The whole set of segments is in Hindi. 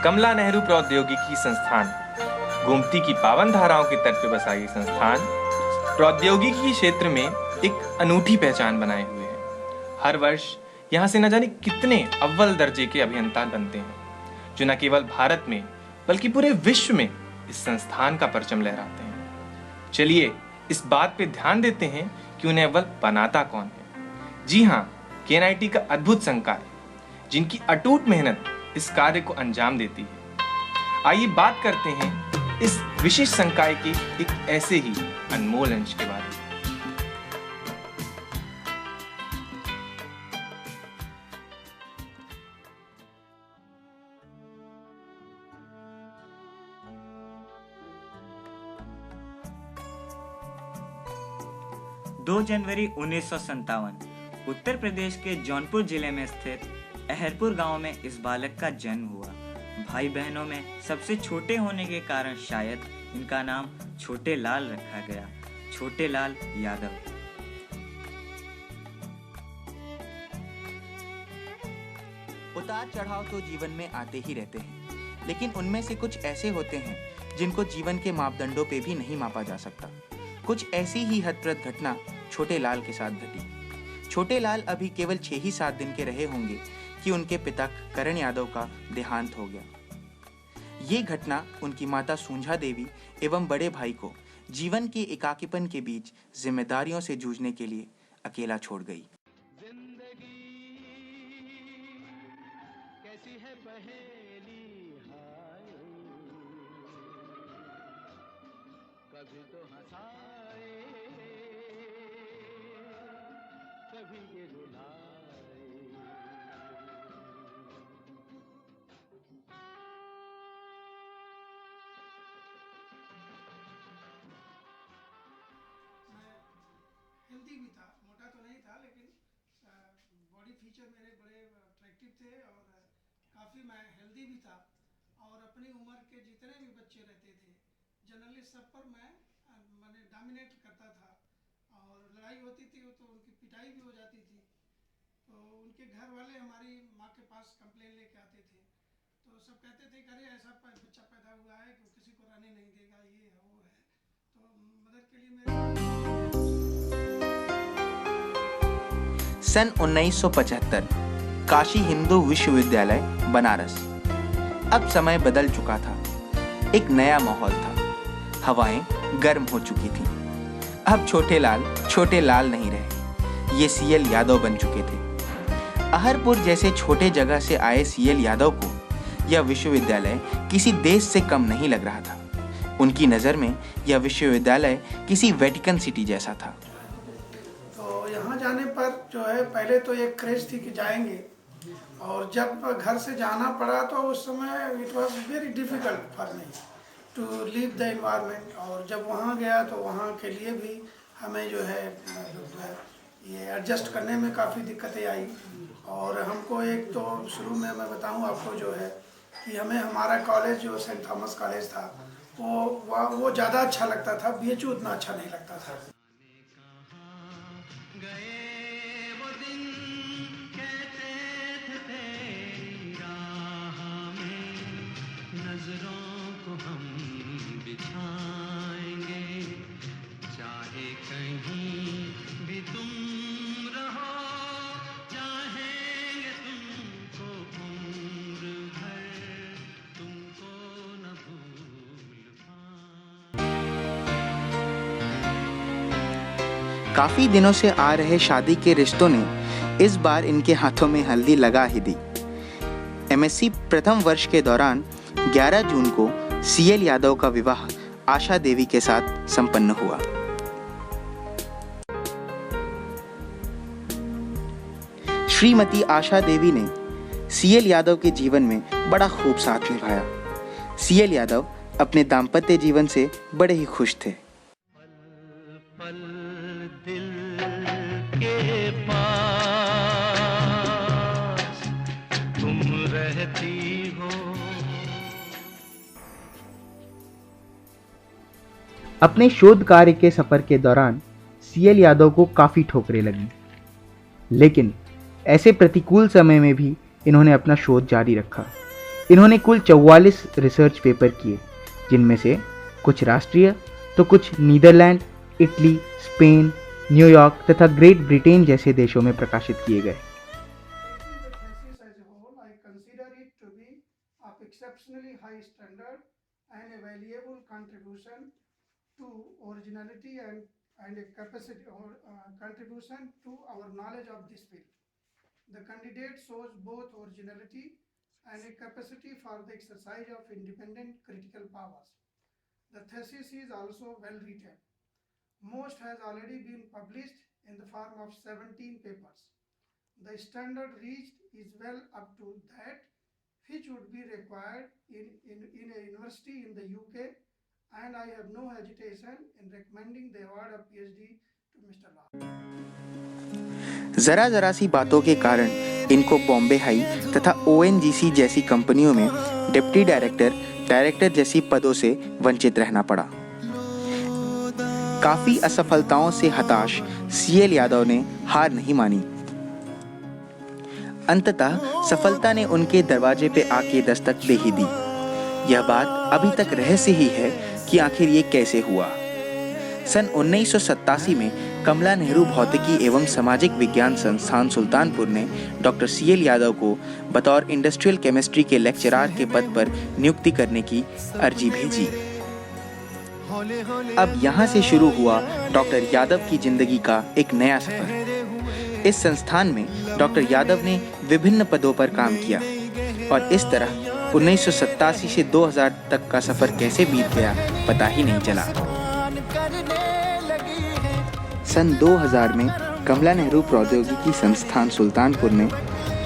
कमला नेहरू प्रौद्योगिकी संस्थान गोमती की पावन धाराओं के तट पर बसा ये संस्थान प्रौद्योगिकी क्षेत्र में एक अनूठी पहचान बनाए हुए है। हर वर्ष यहाँ से न जाने कितने अव्वल दर्जे के अभियंता बनते हैं, जो न केवल भारत में बल्कि पूरे विश्व में इस संस्थान का परचम लहराते हैं। चलिए इस बात पे ध्यान देते हैं कि उन्हें अव्वल बनाता कौन है। जी हाँ, केएनआईटी का अद्भुत संकाय, जिनकी अटूट मेहनत इस कार्य को अंजाम देती है। आइए बात करते हैं इस विशेष संकाय के एक ऐसे ही अनमोल अंश के बारे में। दो जनवरी 1957 उत्तर प्रदेश के जौनपुर जिले में स्थित अहरपुर गांव में इस बालक का जन्म हुआ। भाई बहनों में सबसे छोटे होने के कारण शायद इनका नाम छोटे लाल रखा गया, छोटे लाल यादव। उतार चढ़ाव तो जीवन में आते ही रहते हैं, लेकिन उनमें से कुछ ऐसे होते हैं जिनको जीवन के मापदंडों पे भी नहीं मापा जा सकता। कुछ ऐसी ही हदप्रद घटना छोटे लाल के साथ घटी। छोटे लाल अभी केवल 6 ही 7 दिन के रहे होंगे कि उनके पिता करण यादव का देहांत हो गया। ये घटना उनकी माता सूंझा देवी एवं बड़े भाई को जीवन के एकाकीपन के बीच जिम्मेदारियों से जूझने के लिए अकेला छोड़ गई। कैसी है पहेली हाय, कभी तो हंसाए कभी ये रुलाए। हेल्दी भी था, मोटा तो नहीं था, लेकिन बॉडी फीचर मेरे बड़े अट्रैक्टिव थे और काफ़ी मैं हेल्दी भी था। और अपनी उम्र के जितने भी बच्चे रहते थे जनरली सब पर मैंने डोमिनेट करता था, और लड़ाई होती थी तो उनकी पिटाई भी हो जाती थी। तो उनके घर वाले हमारी माँ के पास कंप्लेन लेके आते थे, तो सब कहते थे अरे ऐसा बच्चा पैदा हुआ है कि किसी को रहने नहीं देगा, ये है वो है। तो मदद के लिए मेरे सन 1975 काशी हिंदू विश्वविद्यालय बनारस। अब समय बदल चुका था, एक नया माहौल था, हवाएं गर्म हो चुकी थीं। अब छोटे लाल नहीं रहे, ये सीएल यादव बन चुके थे। अहरपुर जैसे छोटे जगह से आए सीएल यादव को यह विश्वविद्यालय किसी देश से कम नहीं लग रहा था। उनकी नज़र में यह विश्वविद्यालय किसी वेटिकन सिटी जैसा था। तो यहाँ जाने पर जो है पहले तो एक क्रेज थी कि जाएंगे, और जब घर से जाना पड़ा तो उस समय it was very difficult for me to leave the environment. और जब वहाँ गया तो वहाँ के लिए भी हमें जो है ये एडजस्ट करने में काफ़ी दिक्कतें आई। और हमको एक तो शुरू में मैं बताऊँ आपको जो है कि हमें हमारा कॉलेज जो सेंट थॉमस कॉलेज था वो ज़्यादा अच्छा लगता था, बीएचयू उतना अच्छा नहीं लगता था। नजरों को हम बिछाएंगे, चाहे कहीं भी तुम रहो, चाहेंगे तुमको उम्र भर, तुमको न भूल पाएं। काफी दिनों से आ रहे शादी के रिश्तों ने इस बार इनके हाथों में हल्दी लगा ही दी। एमएससी प्रथम वर्ष के दौरान 11 जून को सीएल यादव का विवाह आशा देवी के साथ संपन्न हुआ। श्रीमती आशा देवी ने सीएल यादव के जीवन में बड़ा खूब साथ निभाया। सीएल यादव अपने दाम्पत्य जीवन से बड़े ही खुश थे। पल पल दिल के पास तुम रहती हो। अपने शोध कार्य के सफर के दौरान सीएल यादव को काफ़ी ठोकरें लगीं, लेकिन ऐसे प्रतिकूल समय में भी इन्होंने अपना शोध जारी रखा। इन्होंने कुल 44 रिसर्च पेपर किए, जिनमें से कुछ राष्ट्रीय तो कुछ नीदरलैंड, इटली, स्पेन, न्यूयॉर्क तथा ग्रेट ब्रिटेन जैसे देशों में प्रकाशित किए गए। Taking the thesis as a whole, I consider it to be of exceptionally high standard and a valuable contribution to originality and a capacity or contribution to our knowledge of this field. The candidate shows both originality and a capacity for the exercise of independent critical powers. The thesis is also well written. Most has already been published in the form of 17 papers. The standard reached is well up to that which would be required in a university in the UK, and I have no hesitation in recommending the award of PhD to Mr. Lal. जरा जरा सी बातों के कारण इनको बॉम्बे हाई तथा ONGC जैसी कंपनियों में डिप्टी डायरेक्टर, डायरेक्टर जैसी पदों से वंचित रहना पड़ा। काफी असफलताओं से हताश CL यादव ने हार नहीं मानी। अंततः सफलता ने उनके दरवाजे पे आके दस्तक दे ही दी। यह बात अभी तक रहस्य ही है कि आखिर ये कैसे हुआ। सन 1987 में कमला नेहरू भौतिकी एवं सामाजिक विज्ञान संस्थान सुल्तानपुर ने डॉक्टर CL यादव को बतौर इंडस्ट्रियल केमिस्ट्री के लेक्चरार के पद पर नियुक्ति करने की अर्जी भेजी। अब यहाँ से शुरू हुआ डॉक्टर यादव की जिंदगी का एक नया सफर। इस संस्थान में डॉक्टर यादव ने विभिन्न पदों पर काम किया और इस तरह 1987 से 2000 तक का सफर कैसे बीत गया पता ही नहीं चला। सन 2000 में कमला नेहरू प्रौद्योगिकी संस्थान सुल्तानपुर ने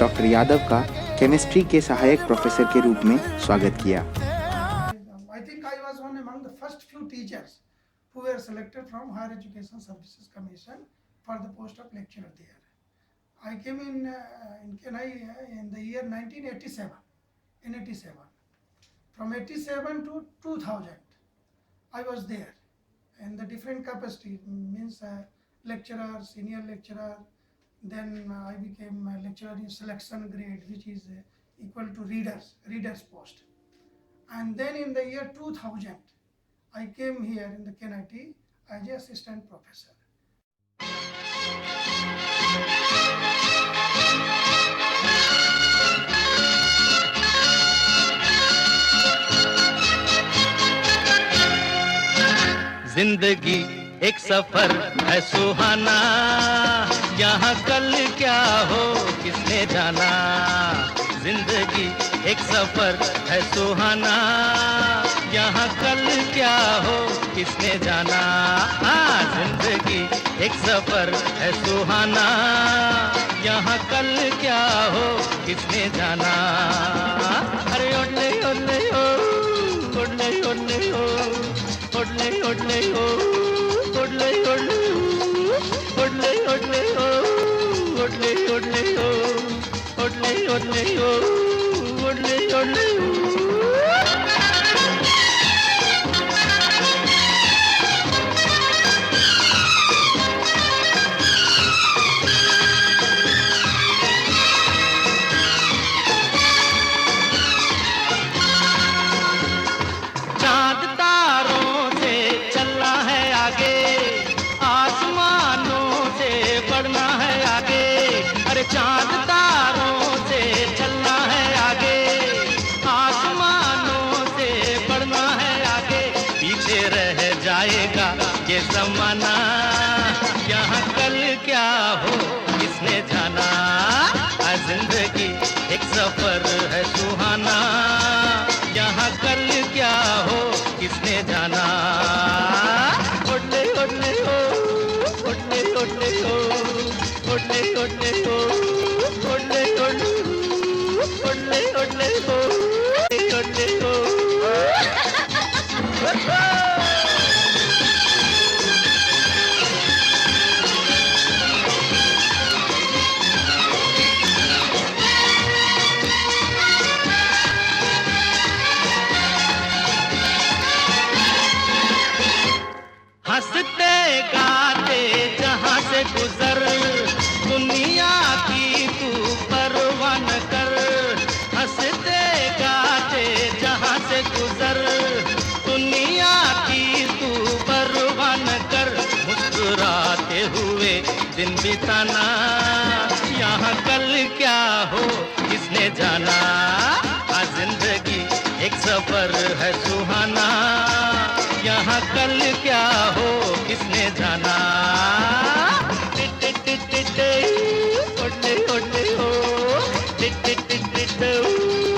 डॉक्टर यादव का केमिस्ट्री के सहायक प्रोफेसर के रूप में स्वागत किया। I think I was one among the first few teachers who were selected from Higher Education Services Commission for the post of lecturer there. I came in Chennai in the year 1987. In 87, from 87 to 2000, I was there, and the different capacity means lecturer, senior lecturer. Then I became a lecturer in selection grade, which is equal to readers post. And then in the year 2000, I came here in the KNIT as an assistant professor. जिंदगी एक सफर है सुहाना, यहाँ कल क्या हो किसने जाना। जिंदगी एक सफर है सुहाना, यहाँ कल क्या हो किसने जाना। हाँ, जिंदगी एक सफर है सुहाना, यहाँ कल क्या हो किसने जाना। अरे ओले ओले ओ, ओले ओले ओ, ओले ओले ओ, ओले ओले ओ, ओले ओले ओ, ओले ओले ओ, ओले ओले ओ, ओले ओले ओ। चांद तारों से चलना है आगे, आसमानों से बढ़ना है आगे। पीछे रह जाएगा ये जमाना, यहाँ कल क्या हो किसने जाना। जिंदगी एक सफर है सुहाना, यहाँ कल क्या हो किसने जाना। ओले ओले ओ, ओले ओले ओ, ओले ओले ओ, ओले ओले ओ, ओले ओले ओ, ओले ओ। हंसते गाते जहाँ से गुजर दुनिया की दिन बिताना, यहाँ कल क्या हो किसने जाना। हाँ जिंदगी एक सफर है सुहाना, यहाँ कल क्या हो किसने जाना। टिट टिट टिट टिट, ओटे ओटे हो, टिट टिट टिट टिट।